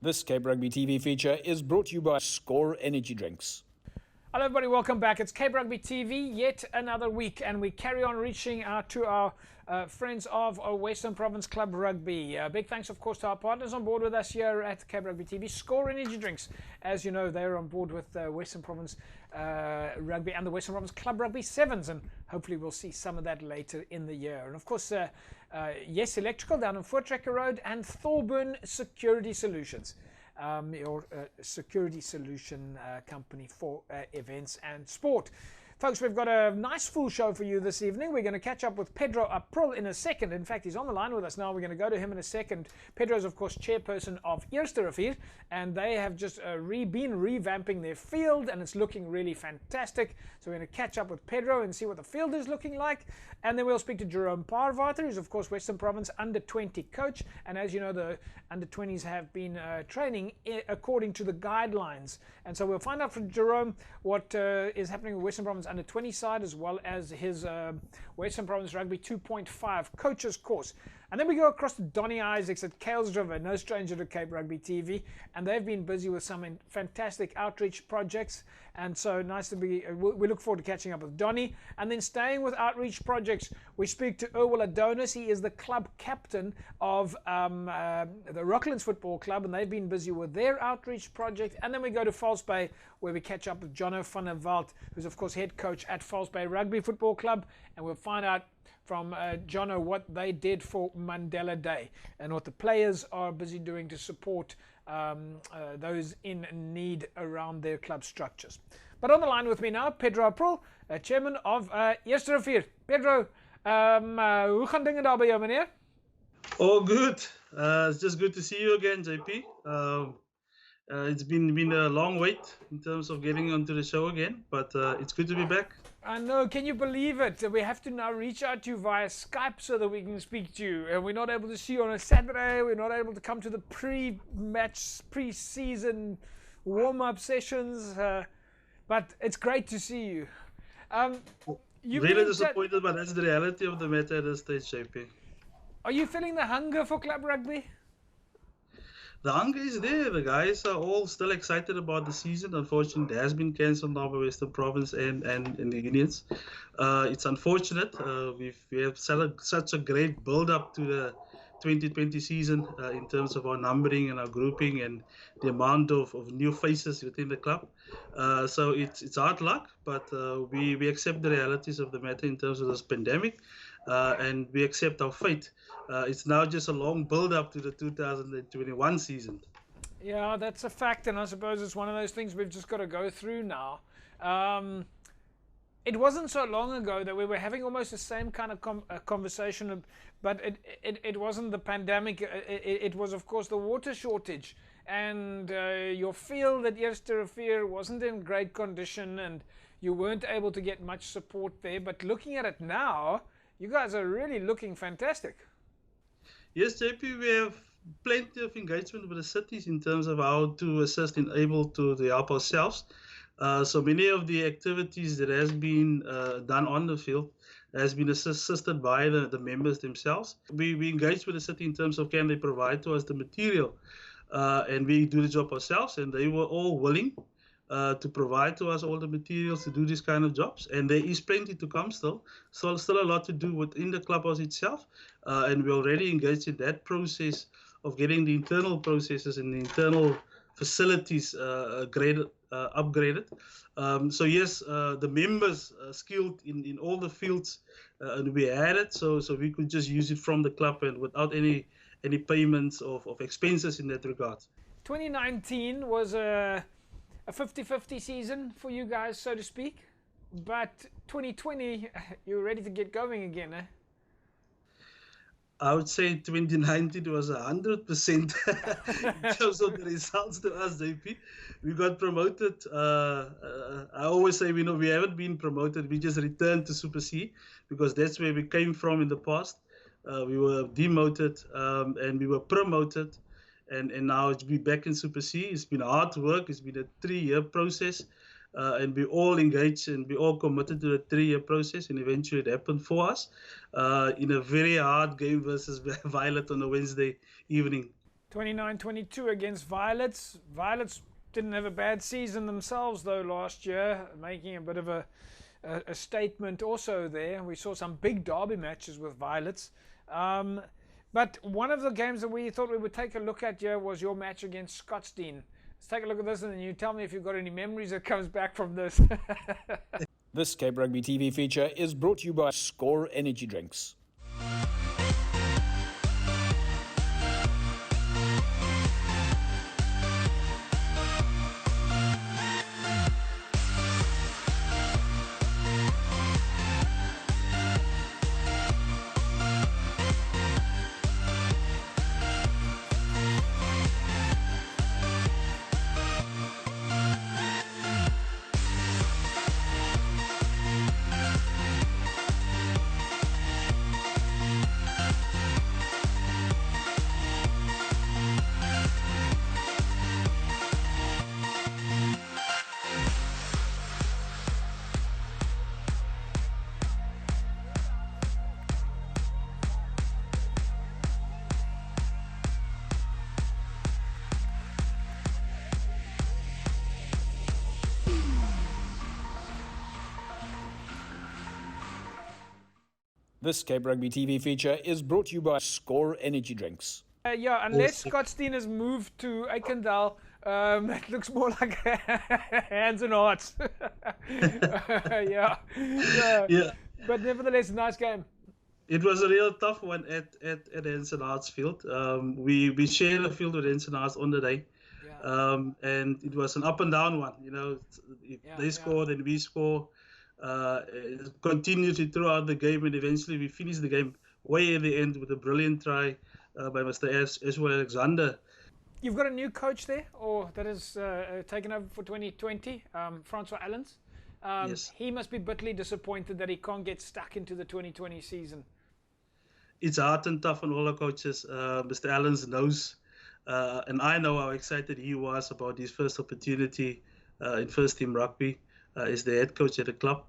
This Cape Rugby TV feature is brought to you by Score Energy Drinks. Hello everybody, welcome back. It's Cape Rugby TV, yet another week, and we carry on reaching out to our friends of Western Province Club Rugby. Big thanks, of course, to our partners on board with us here at Cape Rugby TV, Score Energy Drinks. As you know, they're on board with Western Province Rugby and the Western Province Club Rugby Sevens, and hopefully we'll see some of that later in the year. And of course, Yes Electrical down on Voortrekker Road, and Thorburn Security Solutions. Your security solution company for events and sport. Folks, we've got a nice full show for you this evening. We're going to catch up with Pedro April in a second. In fact, he's on the line with us now. We're going to go to him in a second. Pedro is, of course, chairperson of Episode31, and they have just been revamping their field, and it's looking really fantastic. So we're going to catch up with Pedro and see what the field is looking like. And then we'll speak to Jerome Parvater, who's, of course, Western Province Under-20 coach. And as you know, the Under-20s have been training according to the guidelines. And so we'll find out from Jerome what is happening with Western Province Under-20 side, as well as his Western Province Rugby 2.5 coaches course. And then we go across to Donnie Isaacs at Kales River, no stranger to Cape Rugby TV, and they've been busy with some fantastic outreach projects, and so nice to be, we look forward to catching up with Donnie. And then staying with outreach projects, we speak to Erwin Adonis. He is the club captain of the Rocklands Football Club, and they've been busy with their outreach project. And then we go to False Bay, where we catch up with Jono van der Walt, who's of course head coach at False Bay Rugby Football Club, and we'll find out from Jono what they did for Mandela Day and what the players are busy doing to support those in need around their club structures. But on the line with me now, Pedro April, chairman of Episode31. Pedro, hoe gaan dingen daar bij jou, meneer? Oh, good. It's just good to see you again, JP. It's been a long wait in terms of getting onto the show again, but it's good to be back. I know, can you believe it? We have to now reach out to you via Skype so that we can speak to you. And we're not able to see you on a Saturday. We're not able to come to the pre-match, pre-season warm-up sessions. But it's great to see you. Really disappointed, but that's the reality of the matter at this stage, JP. Are you feeling the hunger for club rugby? The hunger is there. The guys are all still excited about the season. Unfortunately, it has been cancelled now by Western Province and the unions. It's unfortunate. We have such a great build-up to the 2020 season in terms of our numbering and our grouping and the amount of new faces within the club. So it's hard luck, but we accept the realities of the matter in terms of this pandemic. And we accept our fate. It's now just a long build-up to the 2021 season. Yeah, that's a fact, and I suppose it's one of those things we've just got to go through now. It wasn't so long ago that we were having almost the same kind of conversation, but it wasn't the pandemic. It was, of course, the water shortage. And your field at Episode31 wasn't in great condition, and you weren't able to get much support there. But looking at it now, you guys are really looking fantastic. Yes, JP, we have plenty of engagement with the cities in terms of how to assist and able to help ourselves. So many of the activities that has been done on the field has been assisted by the members themselves. We engage with the city in terms of can they provide to us the material, and we do the job ourselves, and they were all willing to provide to us all the materials to do these kind of jobs. And there is plenty to come still. So still a lot to do within the clubhouse itself. And we're already engaged in that process of getting the internal processes and the internal facilities upgraded. So yes, the members skilled in all the fields, and we had it, so we could just use it from the club and without any payments of expenses in that regard. 2019 was a 50-50 season for you guys, so to speak, but 2020, you're ready to get going again, eh? I would say 2019 was 100% in terms of the results to us, JP. We got promoted. I always say, we haven't been promoted. We just returned to Super C because that's where we came from in the past. We were demoted and we were promoted. And now to be back in Super C, it's been hard work. It's been a 3-year process. And we all engaged and we all committed to the 3-year process, and eventually it happened for us in a very hard game versus Violet on a Wednesday evening. 29-22 against Violets. Violets didn't have a bad season themselves, though, last year, making a bit of a statement also there. We saw some big derby matches with Violets. But one of the games that we thought we would take a look at here was your match against Scottsdene. Let's take a look at this, and then you tell me if you've got any memories that comes back from this. This Cape Rugby TV feature is brought to you by Score Energy Drinks. This Cape Rugby TV feature is brought to you by Score Energy Drinks. Yeah, unless Scottsdene has moved to Aikendal, it looks more like hands and hearts. Yeah. But nevertheless, nice game. It was a real tough one at Hanson Arts Field. We shared a field with Hanson Arts on the day. And it was an up and down one. You know, they score, then we score. Continued throughout the game, and eventually we finished the game way at the end with a brilliant try by Mr. Eswell Alexander. You've got a new coach there, or that has taken over for 2020, Francois Allens. Yes. He must be bitterly disappointed that he can't get stuck into the 2020 season. It's hard and tough on all our coaches. Mr. Allens knows, and I know how excited he was about his first opportunity in first team rugby as the head coach at the club.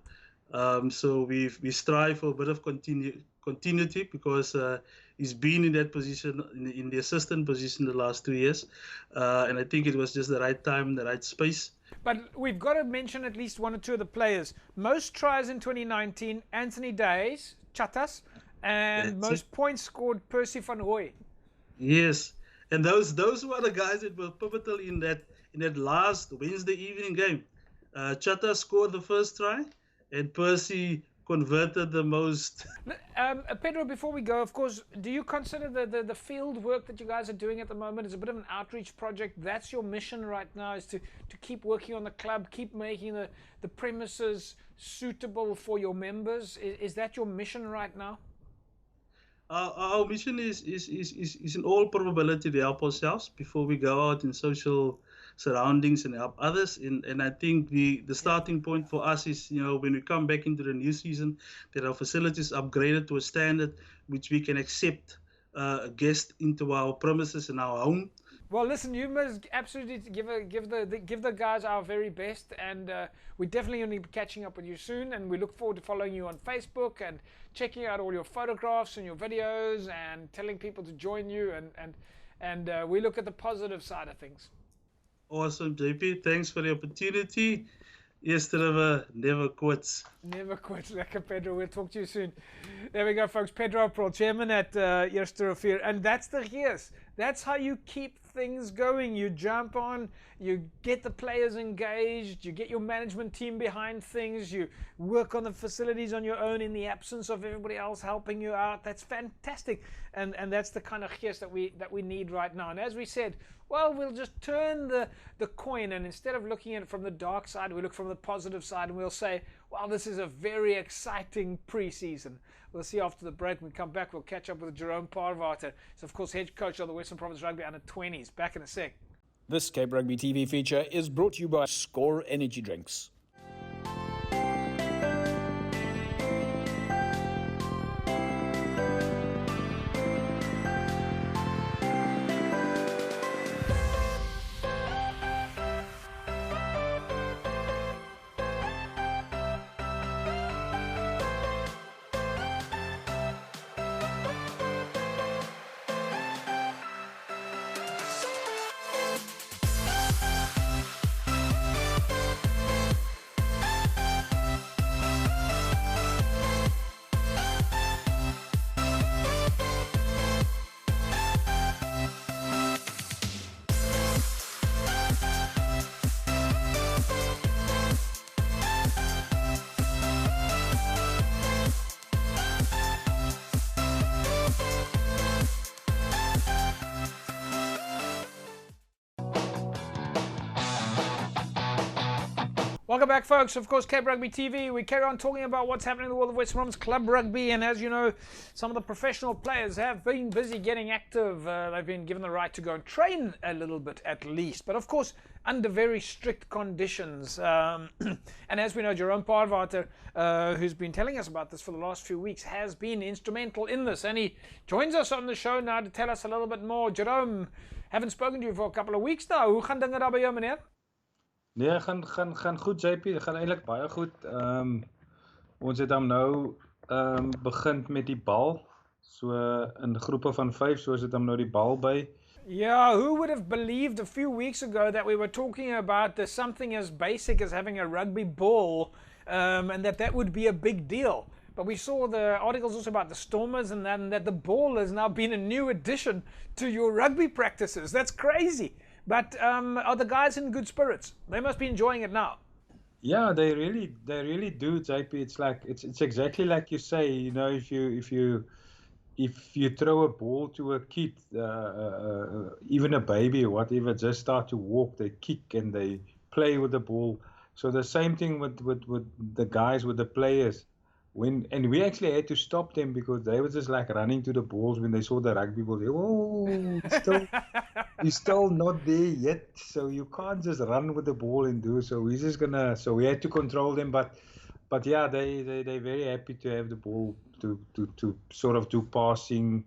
So we strive for a bit of continuity because he's been in that position, in the assistant position the last 2 years. And I think it was just the right time, the right space. But we've got to mention at least one or two of the players. Most tries in 2019, Anthony Days, Chatas, and most points scored, Percy van Hooy. Yes, and those were the guys that were pivotal in that last Wednesday evening game. Chatas scored the first try, and Percy converted the most. Pedro, before we go, of course, do you consider the field work that you guys are doing at the moment is a bit of an outreach project? That's your mission right now, is to keep working on the club, keep making the premises suitable for your members. Is that your mission right now? Our mission is in all probability to help ourselves before we go out in social surroundings and help others. And I think the starting point for us is, you know, when we come back into the new season, that our facilities upgraded to a standard which we can accept a guest into our premises and our home. Well, listen, you must absolutely give the guys our very best, and we're definitely going to be catching up with you soon, and we look forward to following you on Facebook and checking out all your photographs and your videos and telling people to join you, and we look at the positive side of things. Awesome, JP. Thanks for the opportunity. Yesterday never quits. Never quit, lekker Pedro. We'll talk to you soon. There we go, folks. Pedro April, chairman at Episode31. And that's the gears. That's how you keep things going. You jump on, you get the players engaged, you get your management team behind things, you work on the facilities on your own in the absence of everybody else helping you out. That's fantastic. And that's the kind of gears that we need right now. And as we said, well, we'll just turn the coin, and instead of looking at it from the dark side, we look from the positive side, and we'll say, well, this is a very exciting pre-season. We'll see after the break. When we come back, we'll catch up with Jerome Parvater. He's, of course, head coach of the Western Province Rugby under-20s. Back in a sec. This Cape Rugby TV feature is brought to you by Score Energy Drinks. Welcome back, folks. Of course, Cape Rugby TV. We carry on talking about what's happening in the world of Western Province Club Rugby. And as you know, some of the professional players have been busy getting active. They've been given the right to go and train a little bit at least. But of course, under very strict conditions. And as we know, Jerome Parvater, who's been telling us about this for the last few weeks, has been instrumental in this. And he joins us on the show now to tell us a little bit more. Jerome, haven't spoken to you for a couple of weeks now. Hoe gaan dinge daar by jou, meneer? Nee, gaan goed, JP. Dit gaan eintlik baie goed. Ons het dan nou begin met die bal. So in groepe van 5, so is dit dan nou die bal by. Yeah, who would have believed a few weeks ago that we were talking about something as basic as having a rugby ball, and that would be a big deal. But we saw the articles also about the Stormers, and then that the ball has now been a new addition to your rugby practices. That's crazy. But are the guys in good spirits? They must be enjoying it now. Yeah, they really do, JP. It's like it's exactly like you say. You know, if you throw a ball to a kid, even a baby or whatever, just start to walk, they kick and they play with the ball. So the same thing with the guys, with the players. And we actually had to stop them because they were just like running to the balls when they saw the rugby ball. They, he's still not there yet, so you can't just run with the ball and do. So we're just gonna. So we had to control them, but yeah, they're very happy to have the ball to sort of do passing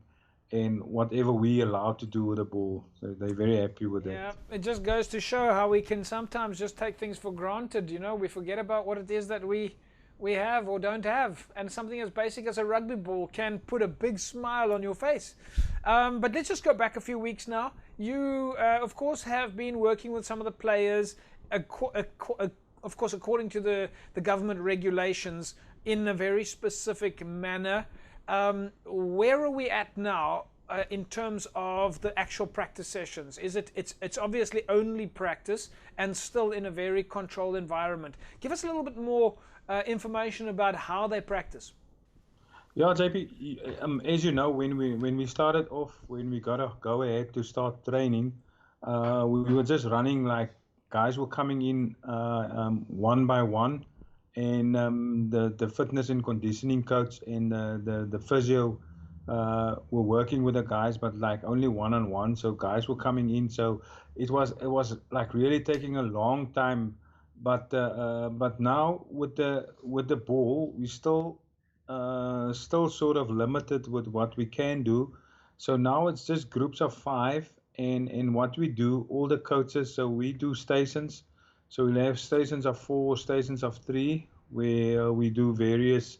and whatever we allowed to do with the ball. So they're very happy with that. Yeah, it just goes to show how we can sometimes just take things for granted. You know, we forget about what it is that we have or don't have, and something as basic as a rugby ball can put a big smile on your face. But let's just go back a few weeks now. You, of course, have been working with some of the players, of course, according to the government regulations, in a very specific manner. Where are we at now in terms of the actual practice sessions? It's obviously only practice and still in a very controlled environment. Give us a little bit more information about how they practice. Yeah, JP, as you know, when we started off, when we got to go ahead to start training, we were just running, like guys were coming in one by one, and the fitness and conditioning coach and the physio were working with the guys, but like only one-on-one. So guys were coming in, so it was like really taking a long time. But now with the ball, we still sort of limited with what we can do. So now it's just groups of 5, and what we do, all the coaches, so we do stations. So we'll have stations of 4, stations of 3, where we do various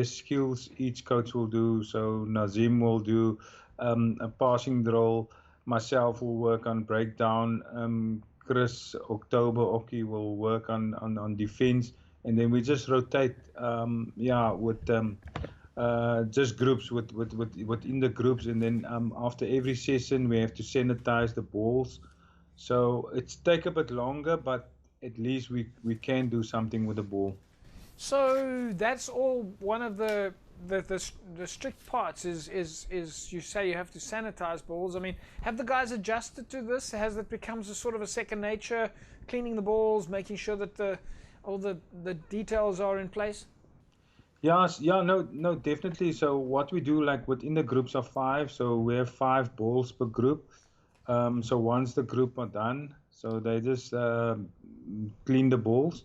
skills each coach will do. So Nazim will do a passing drill, myself will work on breakdown, Chris Oki will work on defense, and then we just rotate with just groups within the groups, and then after every session we have to sanitize the balls. So it's take a bit longer, but at least we can do something with the ball. So that's all one of the strict parts is you say you have to sanitize balls. I mean, have the guys adjusted to this? Has it become a sort of a second nature, cleaning the balls, making sure that all the details are in place? No, definitely. So what we do, like within the groups of 5, so we have 5 balls per group. So once the group are done, so they just clean the balls,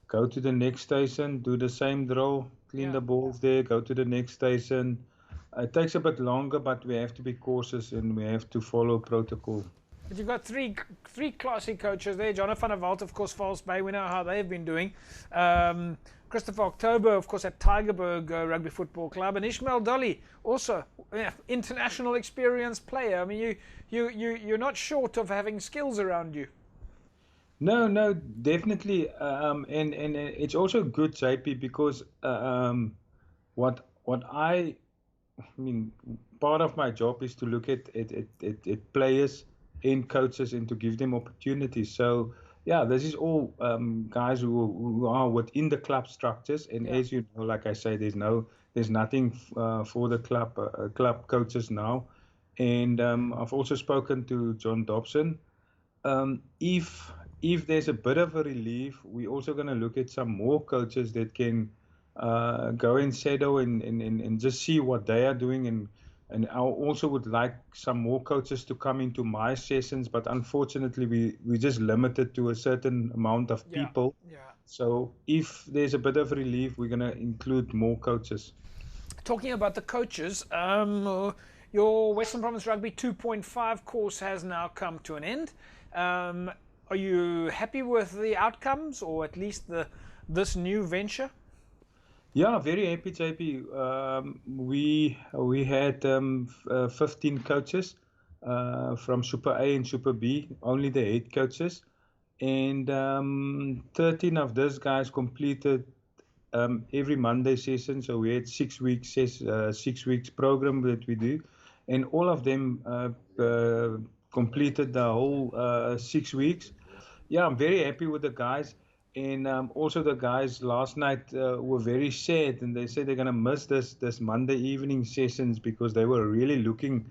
go to the next station, do the same drill, clean the balls there, go to the next station. It takes a bit longer, but we have to be cautious and we have to follow protocol. But you've got three classy coaches there. Jonathan van der Walt, of course, False Bay. We know how they've been doing. Christopher October, of course, at Tygerberg Rugby Football Club, and Ishmael Dolly, also international experienced player. I mean, you're not short of having skills around you. No, definitely, and it's also good, JP, because what I mean, part of my job is to look at players and coaches and to give them opportunities. So yeah, this is all guys who are within the club structures, and as you know, like I say, there's nothing for the club coaches now, and I've also spoken to John Dobson. if there's a bit of a relief, we're also going to look at some more coaches that can go and shadow and just see what they are doing. And I also would like some more coaches to come into my sessions, but unfortunately we just limited to a certain amount of people. Yeah. So if there's a bit of relief, we're going to include more coaches. Talking about the coaches, your Western Province Rugby 2.5 course has now come to an end. Are you happy with the outcomes, or at least this new venture? Yeah, very happy, JP. We had 15 coaches from Super A and Super B, only the head coaches, and 13 of those guys completed every Monday session. So we had 6 weeks, 6 weeks program that we do, and all of them completed the whole 6 weeks. Yeah, I'm very happy with the guys. And also the guys last night were very sad, and they said they're going to miss this Monday evening sessions because they were really looking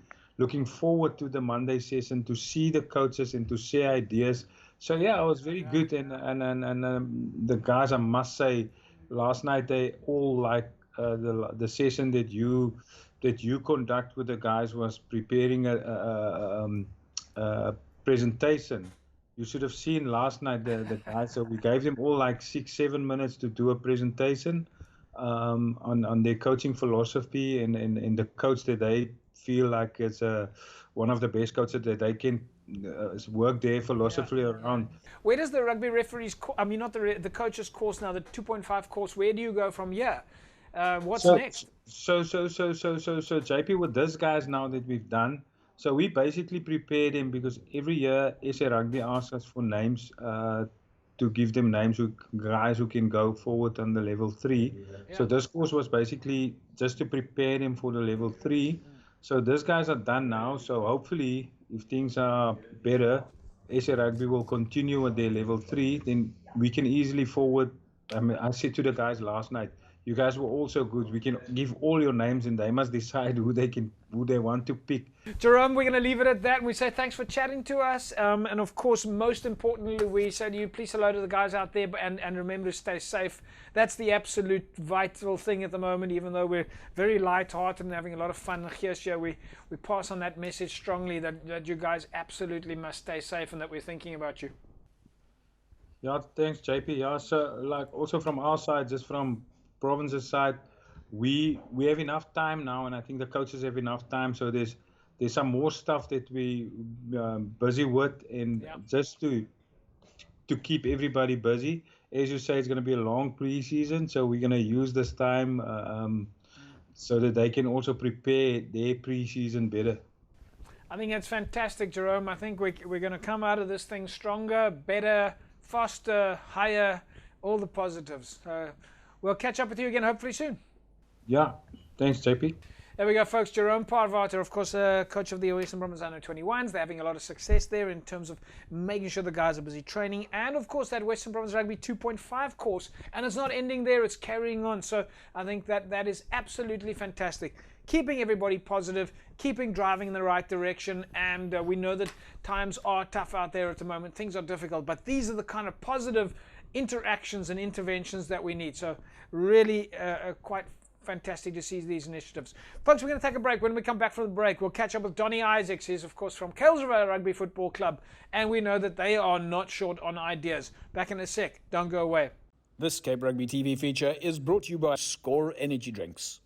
forward to the Monday session to see the coaches and to share ideas. So yeah, it was very good. And the guys, I must say, last night they all like the session that you conduct with the guys was preparing a presentation. You should have seen last night the guys. So we gave them all like 6-7 minutes to do a presentation on their coaching philosophy and the coach that they feel like it's one of the best coaches that they can work their philosophy around. Where does the rugby referees, not the coaches course now, the 2.5 course, where do you go from here? What's next? So JP, with these guys now that we've done, so we basically prepare them because every year SA Rugby asks us for names to give them names guys who can go forward on the level 3. Yeah. So this course was basically just to prepare them for the level 3. So these guys are done now. So hopefully, if things are better, SA Rugby will continue with their level 3. Then we can easily forward. I mean, I said to the guys last night, you guys were also good. We can give all your names and they must decide who they want to pick. Jerome, we're going to leave it at that. We say thanks for chatting to us. And of course, most importantly, we say to you, please hello to the guys out there and remember to stay safe. That's the absolute vital thing at the moment, even though we're very light-hearted and having a lot of fun here. We pass on that message strongly that you guys absolutely must stay safe and that we're thinking about you. Yeah, thanks, JP. Yeah, so like also from our side, just from province's side, we have enough time now, and I think the coaches have enough time. So there's some more stuff that we busy with, and just to keep everybody busy. As you say, it's going to be a long pre-season, so we're going to use this time so that they can also prepare their pre-season better. I think that's fantastic, Jerome. I think we're going to come out of this thing stronger, better, faster, higher, all the positives. We'll catch up with you again hopefully soon. Yeah, thanks, JP. There we go, folks. Jerome Parvater, of course, coach of the Western Province Under-21s. They're having a lot of success there in terms of making sure the guys are busy training. And, of course, that Western Province Rugby 2.5 course. And it's not ending there. It's carrying on. So I think that is absolutely fantastic. Keeping everybody positive, keeping driving in the right direction. And we know that times are tough out there at the moment. Things are difficult. But these are the kind of positive interactions and interventions that we need. So really quite fantastic to see these initiatives. Folks, we're going to take a break. When we come back from the break, we'll catch up with Donnie Isaacs. He's, of course, from Kuilsrivier Rugby Football Club, and we know that they are not short on ideas. Back in a sec. Don't go away. This Cape Rugby TV feature is brought to you by Score Energy Drinks.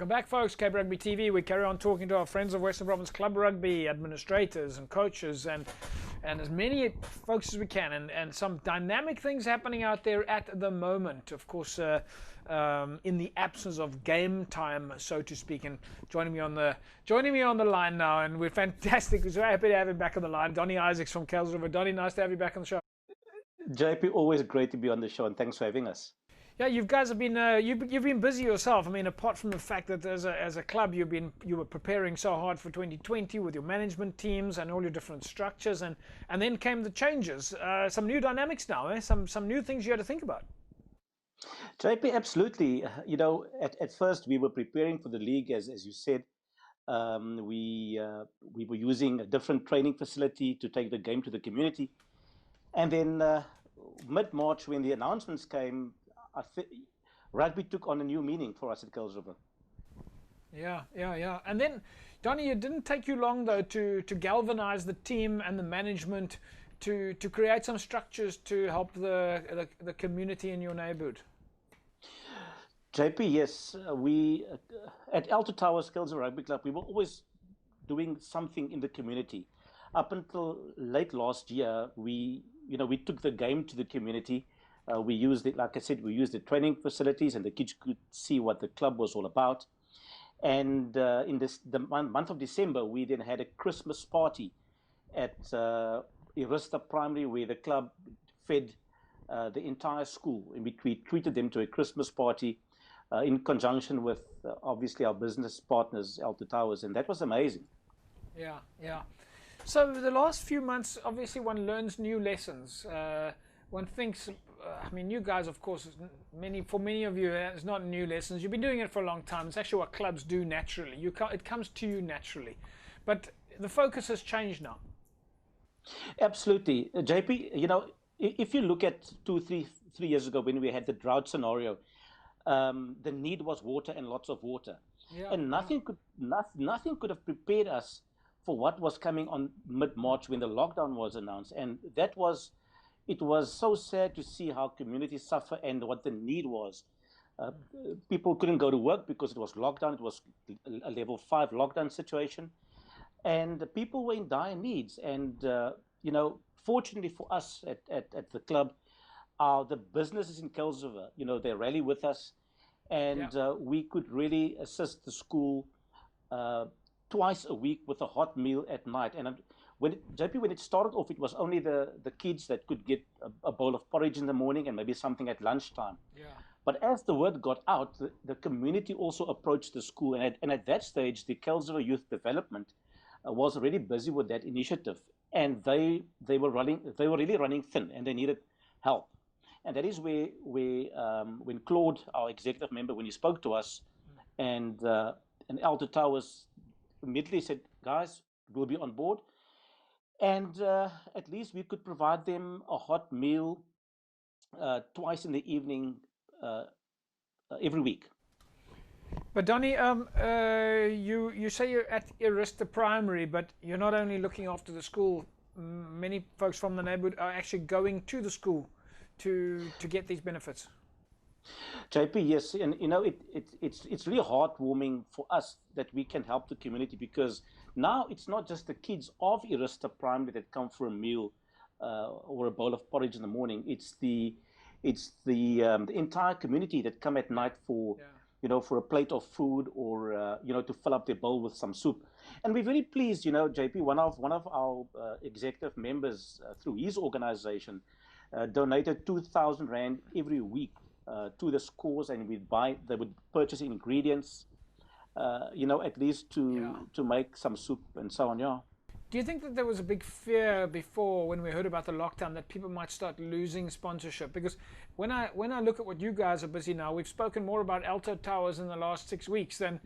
Welcome back, folks. Cape Rugby TV. We carry on talking to our friends of Western Province Club Rugby, administrators and coaches, and as many folks as we can, and some dynamic things happening out there at the moment. Of course, in the absence of game time, so to speak. And joining me on the line now, and we're fantastic. We're so happy to have him back on the line. Donnie Isaacs from Kells River. Donnie, nice to have you back on the show. JP, always great to be on the show, and thanks for having us. Yeah, you guys have been you've been busy yourself. I mean, apart from the fact that as a club you were preparing so hard for 2020 with your management teams and all your different structures, and then came the changes. Some new dynamics now, eh? Some new things you had to think about. JP, absolutely. You know, at first we were preparing for the league, as you said. We were using a different training facility to take the game to the community, and then mid-March, when the announcements came, rugby took on a new meaning for us at Kells River. Yeah. And then, Donnie, it didn't take you long, though, to galvanize the team and the management to create some structures to help the community in your neighborhood. JP, yes. We, at Alto Towers Kells River Rugby Club, we were always doing something in the community. Up until late last year, we took the game to the community. We used it, like I said, we used the training facilities, and the kids could see what the club was all about. And in the month of December, we then had a Christmas party at Arista Primary, where the club fed the entire school, and we treated them to a Christmas party in conjunction with obviously our business partners, Alto Towers, and that was amazing. Yeah. So the last few months, obviously, one learns new lessons. One thinks. I mean, you guys, of course, for many of you, it's not new lessons. You've been doing it for a long time. It's actually what clubs do naturally. It comes to you naturally, but the focus has changed now. Absolutely, JP. You know, if you look at 3 years ago when we had the drought scenario, the need was water and lots of water, and nothing could have prepared us for what was coming on mid-March when the lockdown was announced, and it was so sad to see how communities suffer and what the need was. People couldn't go to work because it was lockdown. It was a level 5 lockdown situation, and the people were in dire needs. And fortunately for us at the club, the businesses in Kells River, they rally with us, and we could really assist the school twice a week with a hot meal at night. And when it started off, it was only the kids that could get a bowl of porridge in the morning and maybe something at lunchtime. Yeah. But as the word got out, the community also approached the school, and at that stage, the Kells River Youth Development was already busy with that initiative, and they were really running thin, and they needed help. And that is where when Claude, our executive member, when he spoke to us, and Alto Towers immediately said, "Guys, we'll be on board." And at least we could provide them a hot meal twice in the evening every week. But Donnie, you say you're at Arista Primary, but you're not only looking after the school. Many folks from the neighborhood are actually going to the school to get these benefits. JP, yes, and it's really heartwarming for us that we can help the community, because now it's not just the kids of Arista Primary that come for a meal or a bowl of porridge in the morning. It's the entire community that come at night for for a plate of food, or to fill up their bowl with some soup. And we're very pleased, JP. One of our executive members through his organization donated 2,000 rand every week to the schools, and they would purchase ingredients, at least to make some soup and so on. Yeah. Do you think that there was a big fear before, when we heard about the lockdown, that people might start losing sponsorship? Because when I look at what you guys are busy now, we've spoken more about Alto Towers in the last 6 weeks than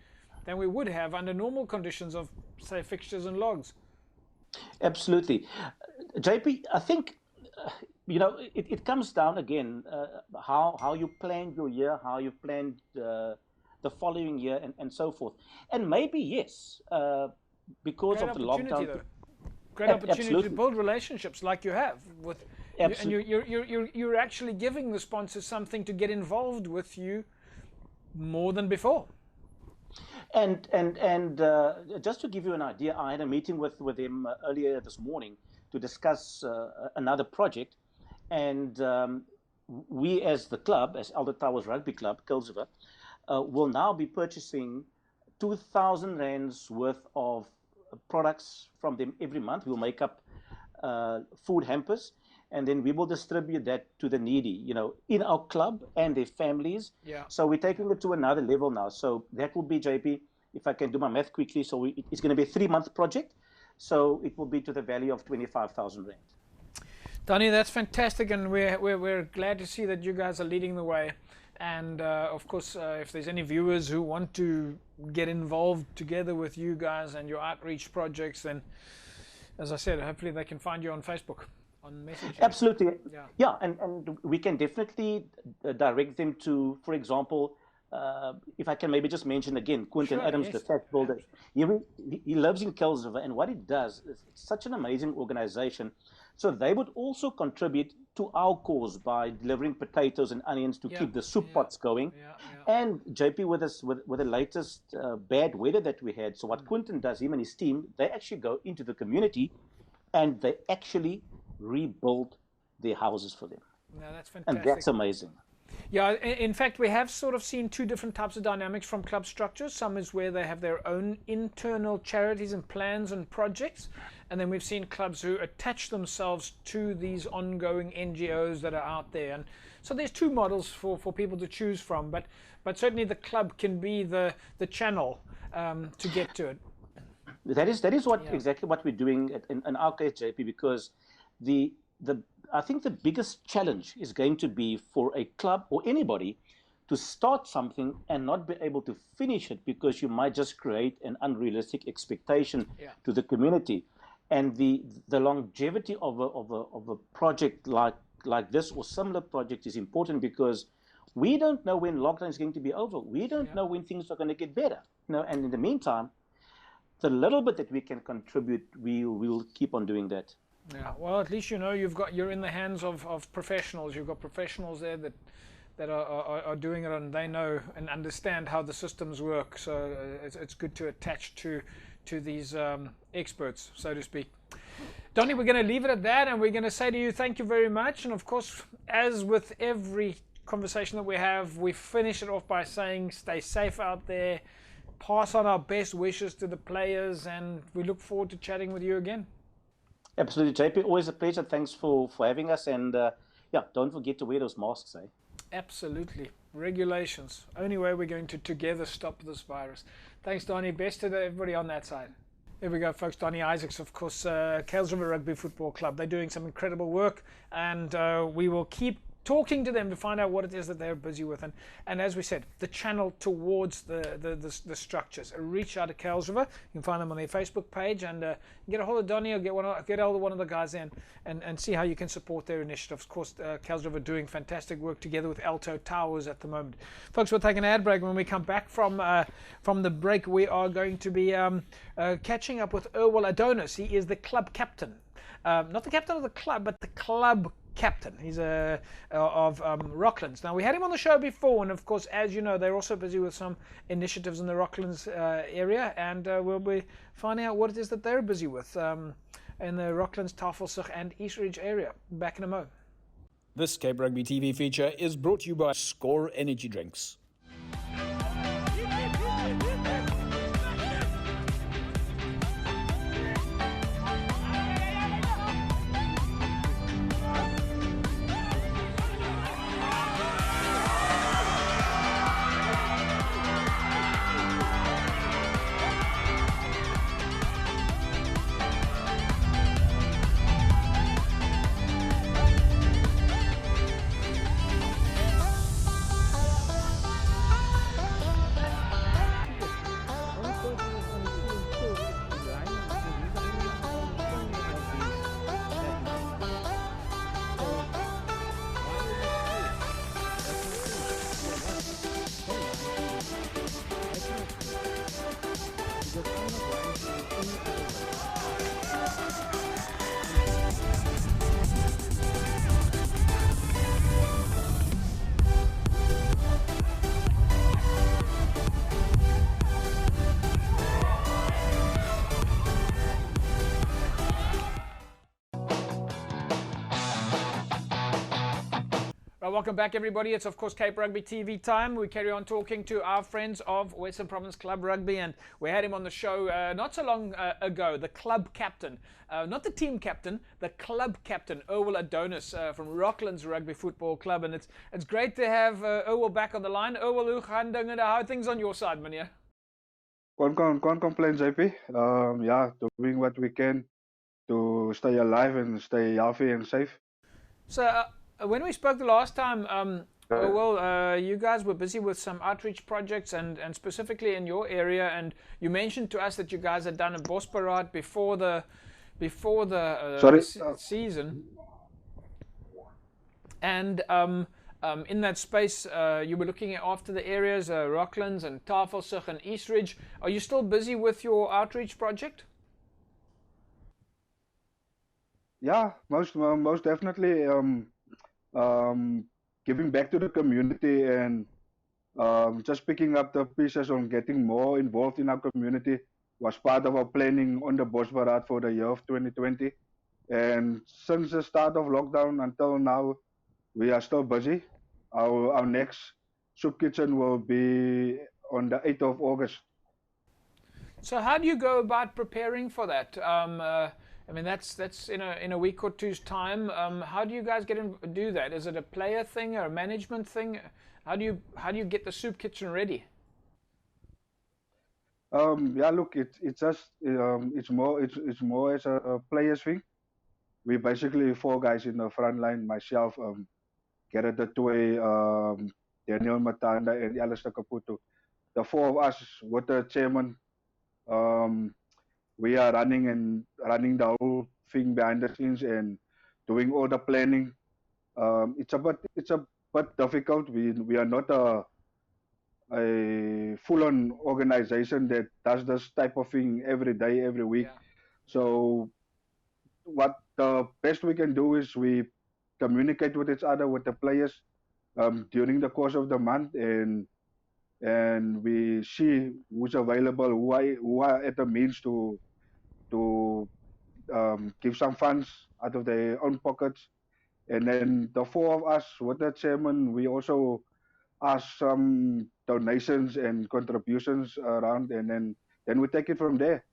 we would have under normal conditions of, say, fixtures and logs. Absolutely, JP. I think it comes down again how you planned your year, how you planned the following year, and so forth. And maybe yes, because Great of the lockdown. Though. Great opportunity Absolutely. to build relationships like you have with, and you're actually giving the sponsors something to get involved with you more than before. And just to give you an idea, I had a meeting with him earlier this morning to discuss another project, and we as the club, as Elder Towers Rugby Club, Kuilsriver, will now be purchasing 2,000 rands worth of products from them every month. We'll make up food hampers, and then we will distribute that to the needy, in our club and their families. Yeah. So we're taking it to another level now. So that will be, JP, if I can do my math quickly, so it's going to be a 3-month project. So it will be to the value of 25,000 rand. Donnie, that's fantastic, and we're glad to see that you guys are leading the way. And of course, if there's any viewers who want to get involved together with you guys and your outreach projects, then, as I said, hopefully they can find you on Facebook, on Messenger. Absolutely. Yeah, and we can definitely direct them to, for example, if I can maybe just mention again, Quentin Adams, yes, the Thatch Builder. He lives in Kuilsriver, and what he does is such an amazing organization. So they would also contribute to our cause by delivering potatoes and onions to keep the soup pots going. And JP, with the latest bad weather that we had, so what Quentin does, him and his team, they actually go into the community and they actually rebuild their houses for them. No, that's fantastic. And that's amazing. Yeah, in fact, we have sort of seen two different types of dynamics from club structures. Some is where they have their own internal charities and plans and projects. And then we've seen clubs who attach themselves to these ongoing NGOs that are out there. And so there's two models for people to choose from. But certainly the club can be the channel to get to it. That is exactly what we're doing in our case, JP, because I think the biggest challenge is going to be for a club or anybody to start something and not be able to finish it because you might just create an unrealistic expectation to the community. And the longevity of a project like this or similar project is important because we don't know when lockdown is going to be over. We don't know when things are going to get better. And in the meantime, the little bit that we can contribute, we will keep on doing that. Yeah, well, at least you're in the hands of professionals. You've got professionals there that are doing it, and they know and understand how the systems work. So it's good to attach to these experts, so to speak. Donnie, we're going to leave it at that, and we're going to say to you, thank you very much. And of course, as with every conversation that we have, we finish it off by saying, stay safe out there, pass on our best wishes to the players, and we look forward to chatting with you again. Absolutely, JP. Always a pleasure. Thanks for having us. And don't forget to wear those masks, eh? Absolutely. Regulations. Only way we're going to together stop this virus. Thanks, Donnie. Best to everybody on that side. There we go, folks. Donnie Isaacs, of course, Kuilsriver Rugby Football Club. They're doing some incredible work, and we will keep talking to them to find out what it is that they're busy with, and as we said, the channel towards the structures. Reach out to Kuilsriver. You can find them on their Facebook page, and get a hold of Donnie or get hold of one of the guys in and see how you can support their initiatives. Of course, Kuilsriver doing fantastic work together with Alto Towers at the moment. Folks, we'll take an ad break. When we come back from the break, we are going to be catching up with Erwal Adonis. He is the club captain. Not the captain of the club, but the club captain. He's of Rocklands. Now, we had him on the show before, and of course, as you know, they're also busy with some initiatives in the Rocklands area, and we'll be finding out what it is that they're busy with in the Rocklands, Tafelsig and East Ridge area. Back in a mo. This Cape Rugby TV feature is brought to you by Score Energy Drinks. Welcome back, everybody. It's, of course, Cape Rugby TV time. We carry on talking to our friends of Western Province Club Rugby, and we had him on the show not so long ago, the club captain, not the team captain, the club captain, Erwil Adonis from Rocklands Rugby Football Club, and it's great to have Erwil back on the line. Erwil, how are things on your side, meneer? Can't complain, JP. Yeah, doing what we can to stay alive and stay healthy and safe. So, when we spoke the last time, you guys were busy with some outreach projects and specifically in your area, and you mentioned to us that you guys had done a Bosparade before the season. And in that space, you were looking after the areas, Rocklands and Tafelsig and Eastridge. Are you still busy with your outreach project? Yeah, most definitely. Giving back to the community and just picking up the pieces on getting more involved in our community was part of our planning on the Bosparade for the year of 2020. And since the start of lockdown until now, we are still busy. Our next soup kitchen will be on the 8th of August. So how do you go about preparing for that? I mean, that's in a week or two's time. How do you guys do that? Is it a player thing or a management thing? How do you get the soup kitchen ready? Yeah, look, it's more as a players thing. We basically 4 guys in the front line. Myself, Gerrit de Toey, Daniel Matanda, and Alistair Caputo. The 4 of us with the chairman. We are running the whole thing behind the scenes and doing all the planning. It's a bit difficult. We are not a full-on organization that does this type of thing every day, every week. Yeah. So what the best we can do is we communicate with each other, with the players during the course of the month, and we see who's available, who are at the means to give some funds out of their own pockets. And then the 4 of us with the chairman, we also ask some donations and contributions around, and then we take it from there.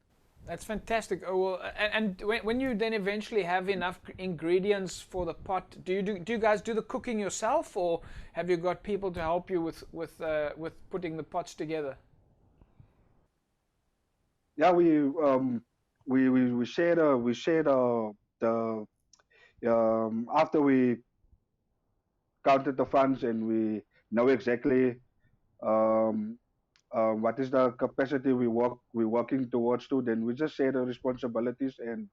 That's fantastic. Oh, well, and when you then eventually have enough ingredients for the pot, do you guys do the cooking yourself, or have you got people to help you with putting the pots together? Yeah, we share the after we counted the funds and we know exactly what is the capacity we're working towards to, then we just share the responsibilities, and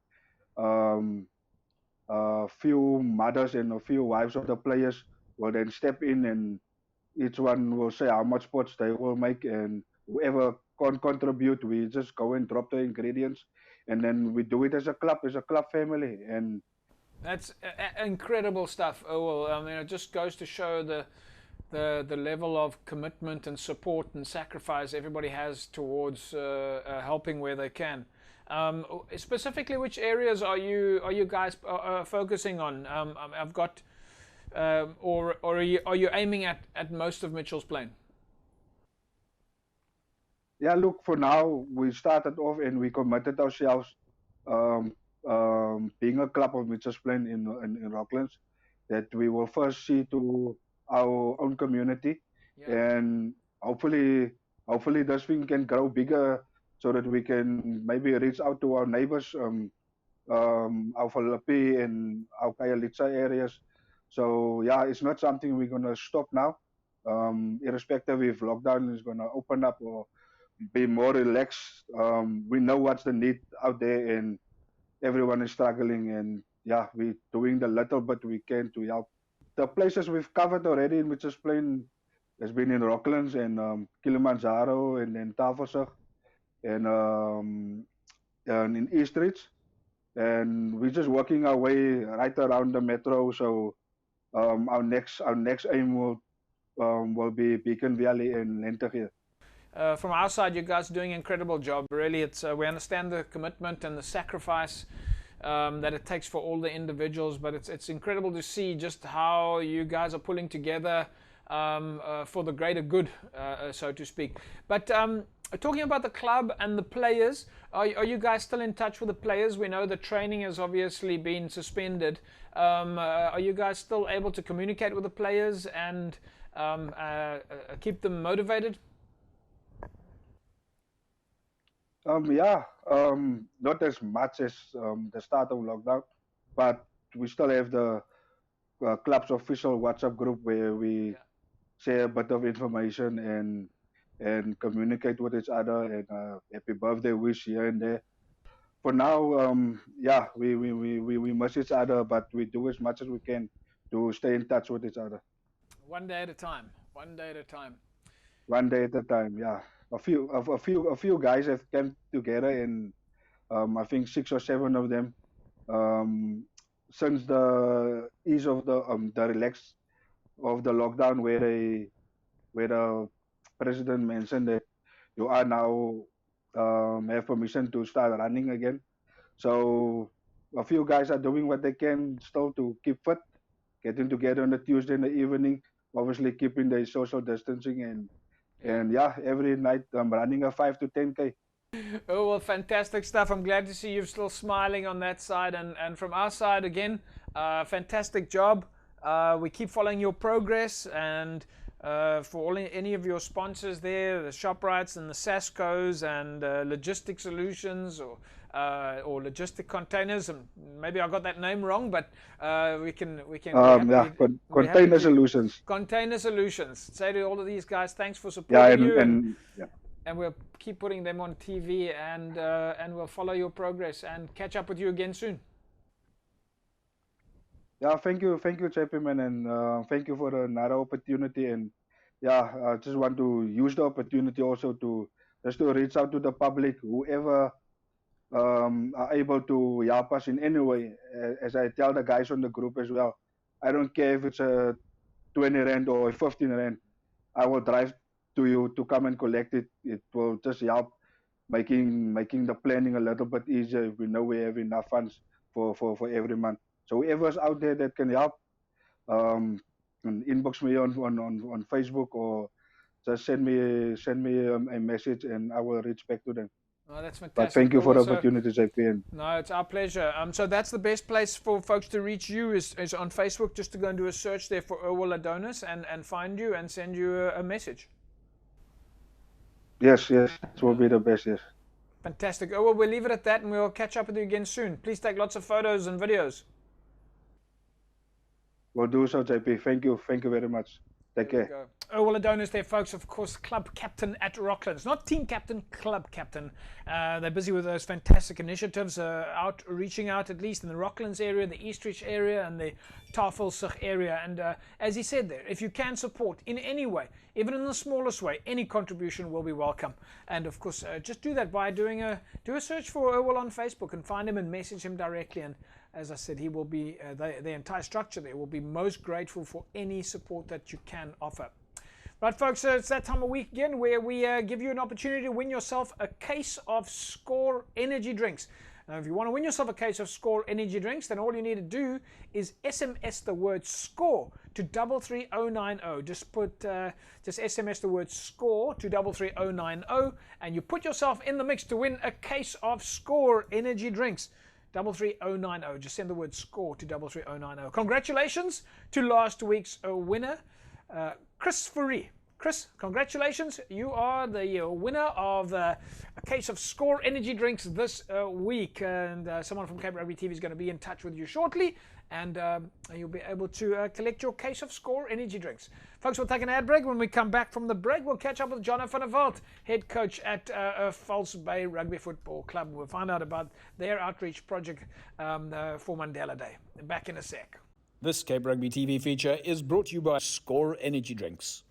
a few mothers and a few wives of the players will then step in, and each one will say how much pots they will make, and whoever can contribute, we just go and drop the ingredients, and then we do it as a club family. And that's incredible stuff. Oh, well, I mean, it just goes to show the level of commitment and support and sacrifice everybody has towards helping where they can. Specifically, which areas are you guys focusing on? I've got, or are you aiming at most of Mitchell's Plain? Yeah, look, for now we started off and we committed ourselves, being a club of Mitchell's Plain in Rocklands, that we will first see to our own community, and hopefully this thing can grow bigger so that we can maybe reach out to our neighbors, our Philippi and our Kayalitsa areas. So yeah, it's not something we're gonna stop now, irrespective if lockdown is gonna open up or be more relaxed. We know what's the need out there, and everyone is struggling, and yeah, we're doing the little bit we can to help. The places we've covered already in Mitchell's Plain has been in Rocklands and Kilimanjaro, and then Tafelsig, and in Eastridge, and we're just working our way right around the metro. So our next aim will be Beacon Valley and Lentegeur. From our side, you guys are doing an incredible job. Really, we understand the commitment and the sacrifice that it takes for all the individuals, but it's incredible to see just how you guys are pulling together for the greater good, so to speak. But talking about the club and the players, are you guys still in touch with the players? We know the training has obviously been suspended. Are you guys still able to communicate with the players and keep them motivated? Not as much as the start of lockdown, but we still have the club's official WhatsApp group where we share a bit of information and communicate with each other and happy birthday wish here and there. For now, we miss each other, but we do as much as we can to stay in touch with each other. One day at a time. One day at a time. One day at a time. Yeah, a few guys have come together, and I think 6 or 7 of them. Since the ease of the relax of the lockdown, where the president mentioned that you are now have permission to start running again. So a few guys are doing what they can still to keep fit, getting together on a Tuesday in the evening, obviously keeping the social distancing, and every night I'm running a 5 to 10K. Oh, well, fantastic stuff. I'm glad to see you're still smiling on that side. And from our side, again, fantastic job. We keep following your progress. And for any of your sponsors there, the ShopRites and the Sascos and Logistic Solutions or Logistic Containers, and maybe I got that name wrong, but we can Container Solutions. Container Solutions. Say to all of these guys, thanks for supporting you. And we'll keep putting them on TV, and we'll follow your progress and catch up with you again soon. Yeah, thank you, JP, man, and thank you for another opportunity. And I just want to use the opportunity also to reach out to the public, whoever are able to help us in any way. As I tell the guys on the group as well, I don't care if it's a 20 rand or 15 rand. I will drive to you to come and collect it. It will just help making the planning a little bit easier if we know we have enough funds for every month. So whoever's out there that can help, inbox me on Facebook or just send me a message and I will reach back to them. Oh, that's fantastic. But thank you for the opportunity, JP. No, it's our pleasure. So that's the best place for folks to reach you is on Facebook, just to go and do a search there for Erwal Adonis and find you and send you a message. Yes, it will be the best, yes. Fantastic. Oh, well, we'll leave it at that and we'll catch up with you again soon. Please take lots of photos and videos. We'll do so, JP. Thank you very much. Take care. Erwal Adonis there, folks, of course, club captain at Rocklands. Not team captain, club captain. They're busy with those fantastic initiatives, reaching out at least in the Rocklands area, the Eastridge area, and the Tafelsig area. And as he said there, if you can support in any way, even in the smallest way, any contribution will be welcome. And of course, just do that by do a search for Erwal on Facebook and find him and message him directly. And as I said, he will be, the entire structure there will be most grateful for any support that you can offer. Right, folks, it's that time of week again where we give you an opportunity to win yourself a case of Score energy drinks. Now, if you want to win yourself a case of Score energy drinks, then all you need to do is SMS the word SCORE to 33090. Just SMS the word SCORE to 33090, and you put yourself in the mix to win a case of Score energy drinks. 33090. Just send the word SCORE to 33090. Congratulations to last week's winner, Chris Fourie. Chris, congratulations. You are the winner of a case of Score energy drinks this week. And someone from Cape Rugby TV is going to be in touch with you shortly. And you'll be able to collect your case of Score energy drinks. Folks, we'll take an ad break. When we come back from the break, we'll catch up with John van der Walt, head coach at False Bay Rugby Football Club. We'll find out about their outreach project for Mandela Day. Back in a sec. This Cape Rugby TV feature is brought to you by Score Energy Drinks.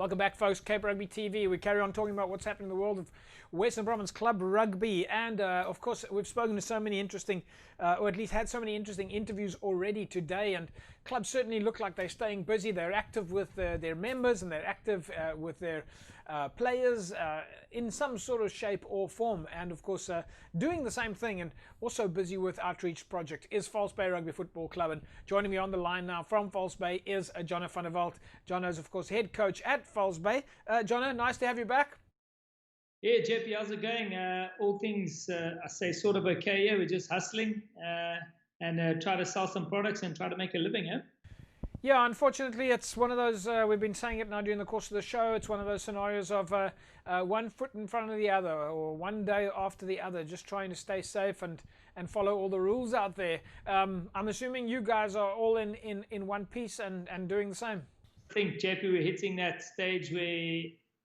Welcome back, folks. Cape Rugby TV. We carry on talking about what's happening in the world of Western Province Club Rugby. And, of course, we've spoken to so many interesting, or at least had so many interesting interviews already today. And clubs certainly look like they're staying busy. They're active with their members, and they're active with their players in some sort of shape or form. And, of course, doing the same thing and also busy with outreach project is False Bay Rugby Football Club. And joining me on the line now from False Bay is Jono van der Walt. Jono is, of course, head coach at False Bay. Jono, nice to have you back. Yeah, JP, how's it going? All things, I say, sort of okay. Yeah, we're just hustling and try to sell some products and try to make a living. Yeah. Yeah, unfortunately, it's one of those, we've been saying it now during the course of the show, it's one of those scenarios of one foot in front of the other, or one day after the other, just trying to stay safe and follow all the rules out there. I'm assuming you guys are all in one piece and doing the same. I think, JP, we're hitting that stage where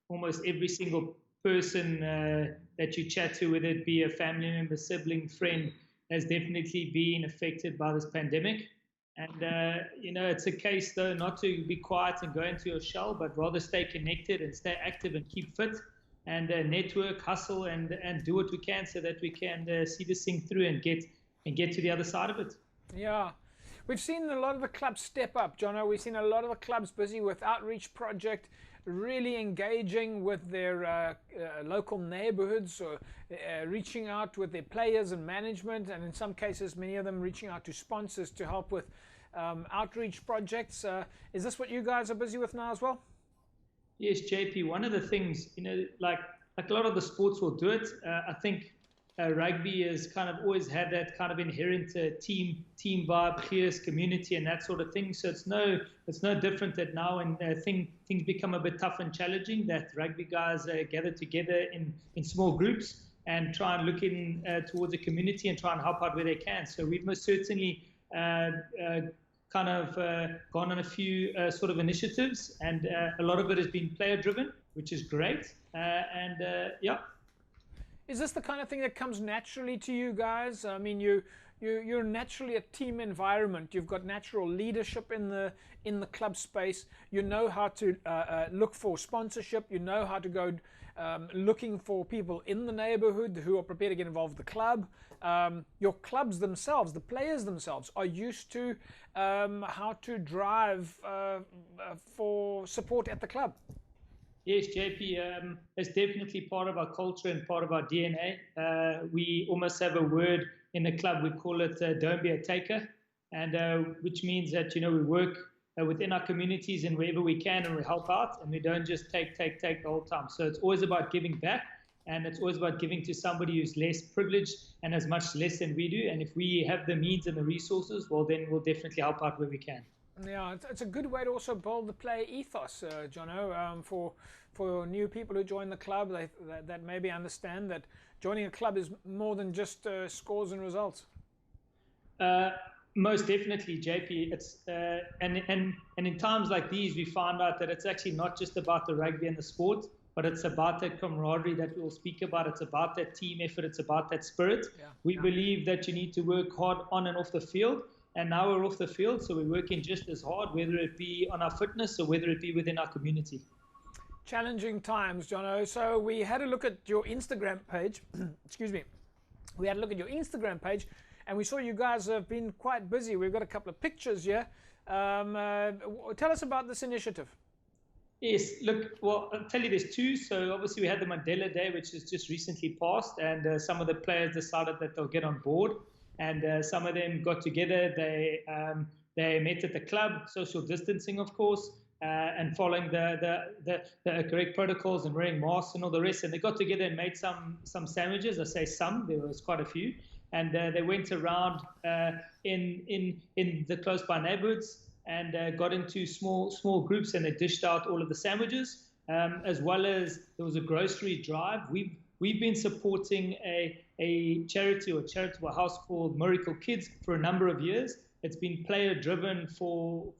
almost every single person that you chat to, whether it be a family member, sibling, friend, has definitely been affected by this pandemic. And, it's a case, though, not to be quiet and go into your shell, but rather stay connected and stay active and keep fit and network, hustle, and do what we can so that we can see this thing through and get to the other side of it. Yeah. We've seen a lot of the clubs step up, Jono. We've seen a lot of the clubs busy with outreach project, really engaging with their local neighborhoods, or reaching out with their players and management, and in some cases, many of them reaching out to sponsors to help with outreach projects. Is this what you guys are busy with now as well? Yes, JP. One of the things, like a lot of the sports will do it. I think rugby has kind of always had that kind of inherent team vibe, peers, community, and that sort of thing. So it's no different that now when things become a bit tough and challenging, that rugby guys gather together in small groups and try and look in towards the community and try and help out where they can. So we've most certainly kind of gone on a few sort of initiatives, and a lot of it has been player driven, which is great. Yeah. Is this the kind of thing that comes naturally to you guys? I mean, you're naturally a team environment. You've got natural leadership in the club space. You know how to look for sponsorship. You know how to go looking for people in the neighborhood who are prepared to get involved with the club. Your clubs themselves, the players themselves, are used to how to drive for support at the club. Yes, JP, it's definitely part of our culture and part of our DNA. We almost have a word in the club. We call it "Don't be a taker," and which means that we work within our communities and wherever we can, and we help out, and we don't just take the whole time. So it's always about giving back, and it's always about giving to somebody who's less privileged and has much less than we do. And if we have the means and the resources, well, then we'll definitely help out where we can. Yeah, it's a good way to also build the player ethos, Jono, for new people who join the club, that maybe understand that joining a club is more than just scores and results. Most definitely, JP. It's and in times like these, we found out that it's actually not just about the rugby and the sport, but it's about that camaraderie that we'll speak about. It's about that team effort. It's about that spirit. Yeah. We believe that you need to work hard on and off the field. And now we're off the field, so we're working just as hard, whether it be on our fitness or whether it be within our community. Challenging times, Jono. So we had a look at your Instagram page. Excuse me. We had a look at your Instagram page, and we saw you guys have been quite busy. We've got a couple of pictures here. Tell us about this initiative. Yes, look, well, I'll tell you there's two. So obviously we had the Mandela Day, which has just recently passed, and some of the players decided that they'll get on board. And some of them got together. They met at the club, social distancing, of course, and following the correct protocols and wearing masks and all the rest. And they got together and made some sandwiches. I say some. There was quite a few. And they went around in the close by neighborhoods and got into small groups, and they dished out all of the sandwiches, as well as there was a grocery drive. We've been supporting a charity or charitable house called Miracle Kids for a number of years. It's been player driven for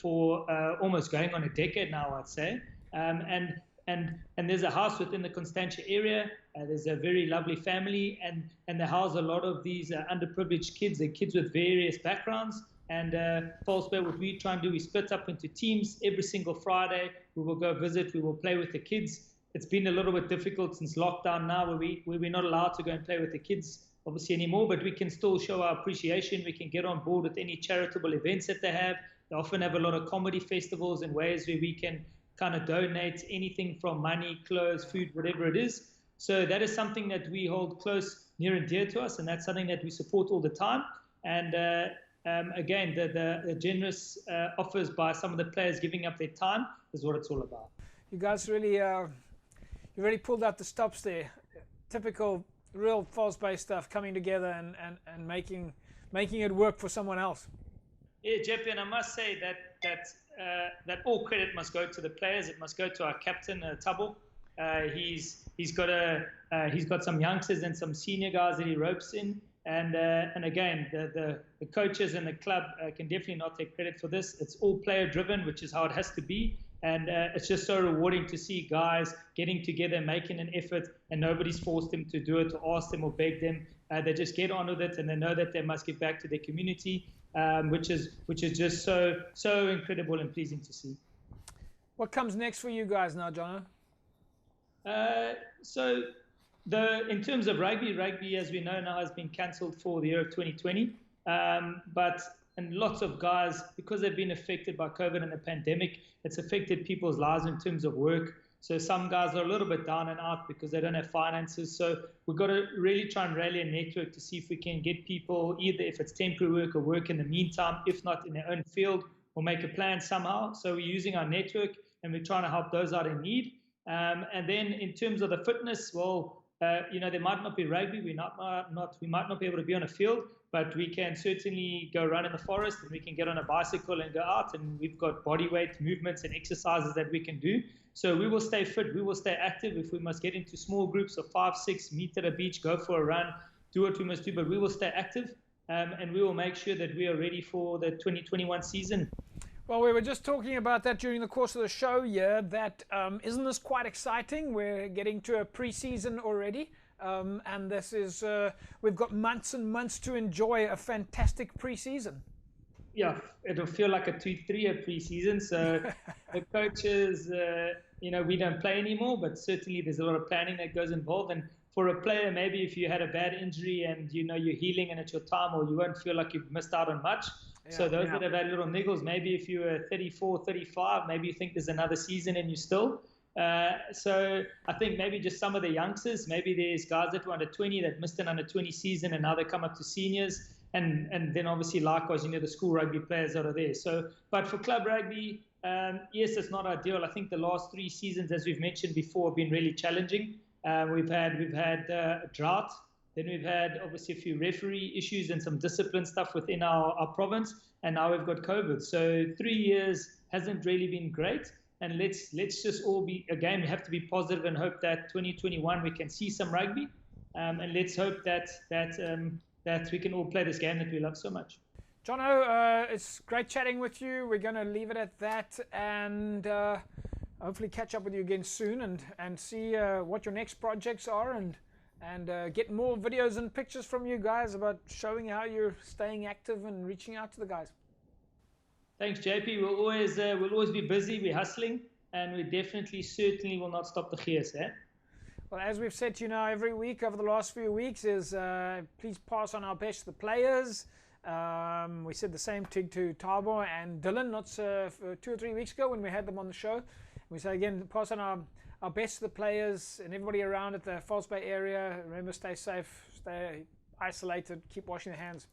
almost going on a decade now, I'd say. And there's a house within the Constantia area. There's a very lovely family, and they house a lot of these underprivileged kids. They're kids with various backgrounds, And False Bay, what we try and do, we split up into teams every single Friday. We will go visit, we will play with the kids. It's been a little bit difficult since lockdown now, where we're not allowed to go and play with the kids obviously anymore, but we can still show our appreciation. We can get on board with any charitable events that they have. They often have a lot of comedy festivals and ways where we can kind of donate anything from money, clothes, food, whatever it is. So that is something that we hold close, near and dear to us, and that's something that we support all the time. And again, the generous offers by some of the players giving up their time is what it's all about. You guys really, you really pulled out the stops there. Typical, real False Bay stuff, coming together and making it work for someone else. Yeah, Jeppe, and I must say that all credit must go to the players. It must go to our captain, Thabo. He's got some youngsters and some senior guys that he ropes in. And again, the coaches and the club can definitely not take credit for this. It's all player driven, which is how it has to be. And it's just so rewarding to see guys getting together, making an effort, and nobody's forced them to do it, or ask them or beg them. They just get on with it, and they know that they must give back to their community, which is just so incredible and pleasing to see. What comes next for you guys now, Jono? So in terms of rugby, as we know now, has been cancelled for the year of 2020. And lots of guys, because they've been affected by COVID and the pandemic, it's affected people's lives in terms of work. So some guys are a little bit down and out because they don't have finances. So we've got to really try and rally a network to see if we can get people, either if it's temporary work or work in the meantime, if not in their own field, or make a plan somehow. So we're using our network and we're trying to help those out in need. And then in terms of the fitness, well, there might not be rugby, we might not be able to be on a field, but we can certainly go run in the forest, and we can get on a bicycle and go out, and we've got body weight movements and exercises that we can do. So we will stay fit, we will stay active. If we must get into small groups of 5, 6, meet at a beach, go for a run, do what we must do, but we will stay active, and we will make sure that we are ready for the 2021 season. Well, we were just talking about that during the course of the show here, that isn't this quite exciting? We're getting to a pre-season already, and this is, we've got months and months to enjoy a fantastic pre-season. Yeah, it'll feel like a 2-3-year pre-season, so the coaches, we don't play anymore, but certainly there's a lot of planning that goes involved. And for a player, maybe if you had a bad injury and you're healing and it's your time, or you won't feel like you've missed out on much. So those that have had little niggles, maybe if you were 34, 35, maybe you think there's another season and you still. So I think maybe just some of the youngsters, maybe there's guys that were under 20 that missed an under 20 season and now they come up to seniors. And then obviously likewise, the school rugby players that are there. So, but for club rugby, yes, it's not ideal. I think the last 3 seasons, as we've mentioned before, have been really challenging. We've had a drought. Then we've had obviously a few referee issues and some discipline stuff within our province, and now we've got COVID. So 3 years hasn't really been great. And let's just all be, again, we have to be positive and hope that 2021 we can see some rugby, and let's hope that we can all play this game that we love so much. Jono, it's great chatting with you. We're going to leave it at that, and hopefully catch up with you again soon and see what your next projects are, and get more videos and pictures from you guys about showing how you're staying active and reaching out to the guys. Thanks, JP. We'll always be busy. We're hustling, and we certainly will not stop the gears. Well, as we've said to you now every week over the last few weeks, is please pass on our best to the players. We said the same thing to Thabo and Dylan not 2 or 3 weeks ago when we had them on the show. We say again, pass on our best to the players and everybody around at the False Bay area. Remember, stay safe, stay isolated, keep washing your hands.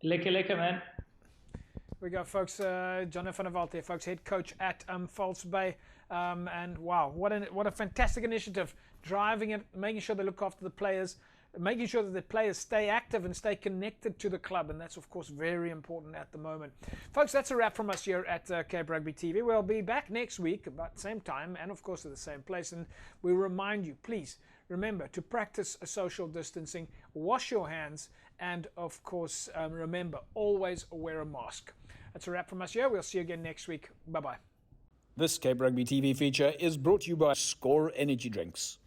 Lekker, man. Here we go, folks. Jono van der Walt there, folks, head coach at False Bay. And wow, what a fantastic initiative. Driving it, making sure they look after the players, making sure that the players stay active and stay connected to the club, and that's of course very important at the moment. Folks, that's a wrap from us here at Cape Rugby TV. We'll be back next week about the same time and of course at the same place, and we remind you, please remember to practice social distancing, wash your hands, and of course remember, always wear a mask. That's a wrap from us here. We'll see you again next week. Bye bye. This Cape Rugby TV feature is brought to you by Score Energy Drinks.